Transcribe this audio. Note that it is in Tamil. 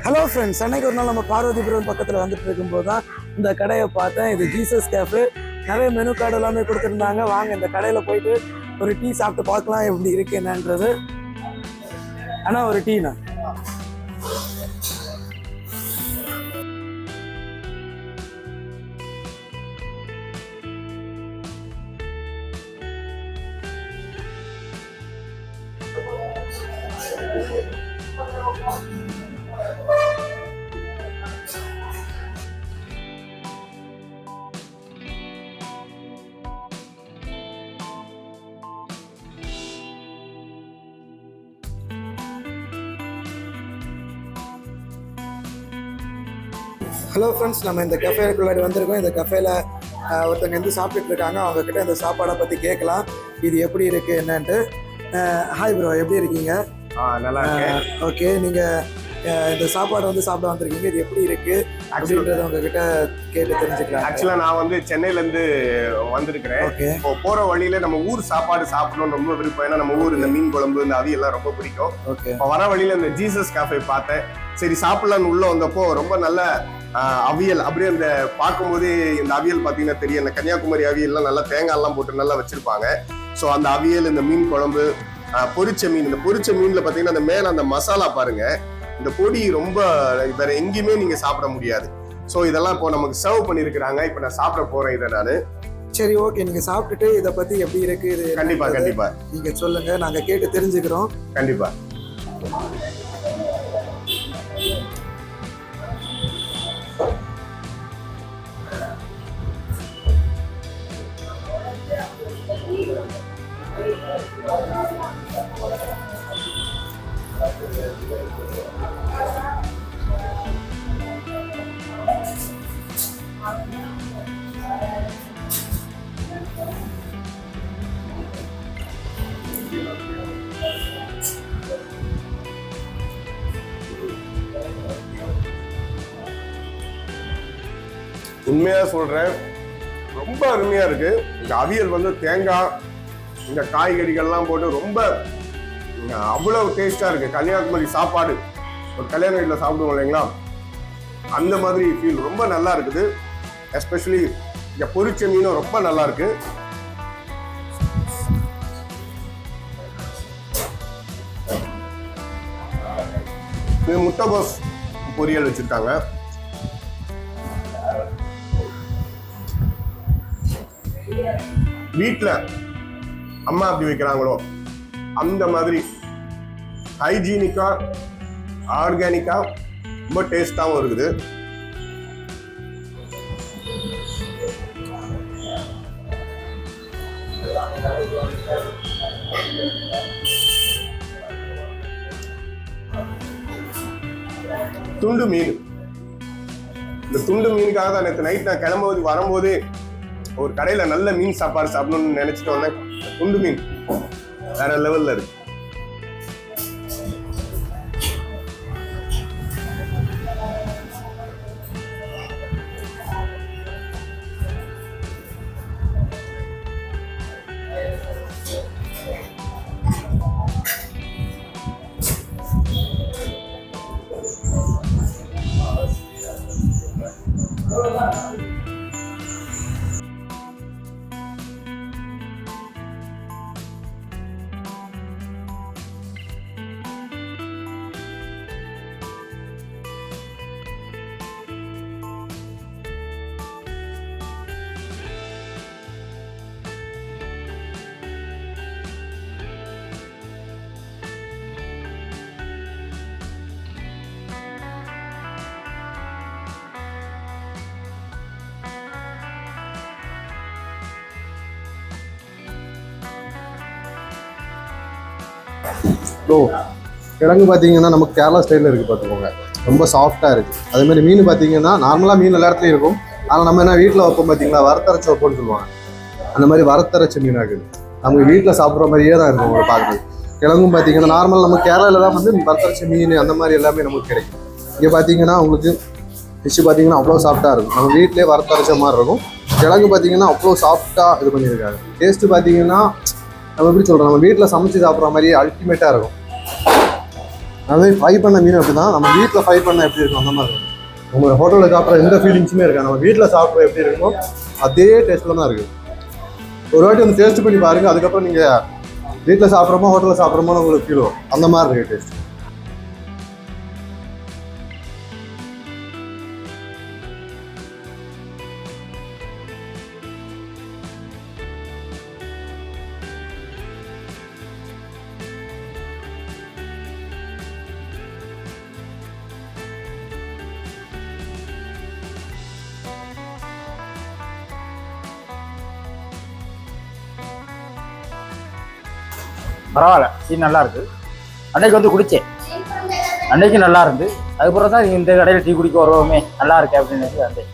ஹலோ ஃப்ரெண்ட்ஸ், அன்னைக்கு ஒரு நாள் நம்ம பார்வதிபுரம் பக்கத்தில் வந்துட்டு இருக்கும்போது தான் இந்த கடையை பார்த்தேன். இது ஜீசஸ் கேஃபே. நிறைய மெனு கார்டு எல்லாமே கொடுத்துருந்தாங்க. வாங்க இந்த கடையில் போயிட்டு ஒரு டீ சாப்பிட்டு பார்க்கலாம் எப்படி இருக்கு என்னன்றது. ஆனால் ஒரு டீனா ஹலோ ஃப்ரெண்ட்ஸ், நம்ம இந்த கஃபேக்குள்ளாடி வந்திருக்கோம். இந்த கஃபேல ஒருத்தவங்க வந்து சாப்பிட்டுட்டு இருக்காங்க. அவங்கக்கிட்ட இந்த சாப்பாடை பற்றி கேட்கலாம், இது எப்படி இருக்குது என்னன்ட்டு. ஹாய் ப்ரோ, எப்படி இருக்கீங்க? நல்லா இருக்கு. ஓகே, நீங்கள் இந்த சாப்பாடு வந்து சாப்பிட வந்திருக்கீங்க, இது எப்படி இருக்குது அப்படின்றத உங்ககிட்ட கேட்டு தெரிஞ்சுக்கலாம். ஆக்சுவலாக நான் வந்து சென்னையிலேருந்து வந்திருக்கிறேன். இப்போ போகிற வழியில் நம்ம ஊர் சாப்பாடு சாப்பிடணும்னு ரொம்ப விருப்பம். ஏன்னா நம்ம ஊர் இந்த மீன் குழம்பு இந்த அவியெல்லாம் ரொம்ப பிடிக்கும். ஓகே, இப்போ வர வழியில் இந்த ஜீசஸ் கேஃபே பார்த்தேன். சரி சாப்பிடலான்னு உள்ளே வந்தப்போ ரொம்ப நல்ல அவியல், அப்படியே அந்த பார்க்கும்போது இந்த அவியல் பார்த்தீங்கன்னா தெரியும், இந்த கன்னியாகுமரி அவியல்லாம் நல்லா தேங்காய்லாம் போட்டு நல்லா வச்சிருப்பாங்க. ஸோ அந்த அவியல், இந்த மீன் குழம்பு, பொரிச்ச மீன், இந்த பொரிச்ச மீனில் பார்த்தீங்கன்னா அந்த மேலே அந்த மசாலா பாருங்க, இந்த பொடி ரொம்ப வேற எங்கேயுமே நீங்க சாப்பிட முடியாது. ஸோ இதெல்லாம் இப்போ நமக்கு சர்வ் பண்ணியிருக்கிறாங்க. இப்போ நான் சாப்பிட போறேன் இதை நான். சரி, ஓகே, நீங்க சாப்பிட்டுட்டு இதை பத்தி எப்படி இருக்கு இது கண்டிப்பா நீங்க சொல்லுங்க, நாங்க கேட்டு தெரிஞ்சுக்கிறோம். கண்டிப்பா. உண்மையா சொல்றேன், ரொம்ப அருமையா இருக்கு. இந்த அவியல் வந்து தேங்காய், இந்த காய்கறிகள்லாம் போட்டு ரொம்ப அவ்வளவு டேஸ்டா இருக்கு. கன்னியாகுமரி சாப்பாடு ஒரு கல்யாண வீட்டில் சாப்பிடுவோம் இல்லைங்களா, அந்த மாதிரி ஃபீல் ரொம்ப நல்லா இருக்குது. எஸ்பெஷலி இந்த பொரிச்ச மீனும் ரொம்ப நல்லா இருக்கு. முட்டைகோஸ் பொரியல் வச்சிருக்காங்க. வீட்டில் அம்மா அப்படி வைக்கிறாங்களோ அந்த மாதிரி ஹைஜீனிக்கா, ஆர்கானிக்கா, ரொம்ப டேஸ்டாகவும் இருக்குது. துண்டு மீன், இந்த துண்டு மீனுக்காக தான் நேற்று நைட் நான் கிளம்புவது வரும்போது ஒரு கடையில நல்ல மீன் சாப்பாடு சாப்பிடணும்னு நினைச்சிட்டு வந்தேன். துண்டு மீன் வேற லெவல்ல இருக்கு. கிழங்கு பார்த்தீங்கன்னா நமக்கு கேரளா ஸ்டைலில் இருக்குது, பார்த்துக்கோங்க. ரொம்ப சாஃப்டாக இருக்குது. அதேமாதிரி மீன் பார்த்தீங்கன்னா நார்மலாக மீன் எல்லா இடத்துலையும் இருக்கும். ஆனால் நம்ம என்ன வீட்டில் வைப்போம் பார்த்தீங்களா, வறுத்தரைச்ச வைப்போம்னு சொல்லுவாங்க. அந்த மாதிரி வறுத்தரைச்ச மீனாக இருக்குது. நமக்கு வீட்டில் சாப்பிட்ற மாதிரியே தான் இருக்கும் உங்களை பார்க்குறது. கிழங்கும் பார்த்தீங்கன்னா நார்மல் நம்ம கேரளாவில் தான் வந்து வறுத்தரைச்ச மீன் அந்த மாதிரி எல்லாமே நமக்கு கிடைக்கும். இங்கே பார்த்தீங்கன்னா உங்களுக்கு ஃபிஷ்ஷு பார்த்தீங்கன்னா அவ்வளோ சாஃப்டாக இருக்கும். நம்ம வீட்டிலே வறுத்தரைச்ச மாதிரி இருக்கும். கிழங்கு பார்த்தீங்கன்னா அவ்வளோ சாஃப்டாக இது பண்ணியிருக்காங்க. டேஸ்ட்டு பார்த்தீங்கன்னா நம்ம எப்படி சொல்கிறோம், நம்ம வீட்டில் சமைச்சு சாப்பிட்ற மாதிரியே அல்டிமேட்டாக இருக்கும். அதே ஃப்ரை பண்ண மீன் அப்படி தான் நம்ம வீட்டில் ஃப்ரை பண்ண எப்படி இருக்கும் அந்த மாதிரி இருக்கும். உங்கள் ஹோட்டலில் சாப்பிட்ற எந்த ஃபீலிங்ஸுமே இருக்காது. நம்ம வீட்டில் சாப்பிட்ற எப்படி இருக்குமோ அதே டேஸ்ட்டில் தான் இருக்குது. ஒரு வாட்டி வந்து டேஸ்ட் பண்ணி பாருங்கள். அதுக்கப்புறம் நீங்கள் வீட்டில் சாப்பிட்றோமோ ஹோட்டலில் சாப்பிட்றோமோன்னு உங்களுக்கு ஃபீல் வரும். அந்த மாதிரி இருக்குது டேஸ்ட். பரவாயில்ல, டீ நல்லா இருக்கு. அன்னைக்கு வந்து குடித்தேன், அன்னைக்கு நல்லா இருந்து. அதுக்கப்புறம் தான் இந்த கடையில் டீ குடிக்க வருவோமே நல்லா இருக்கு அப்படின்னு வந்தேன்.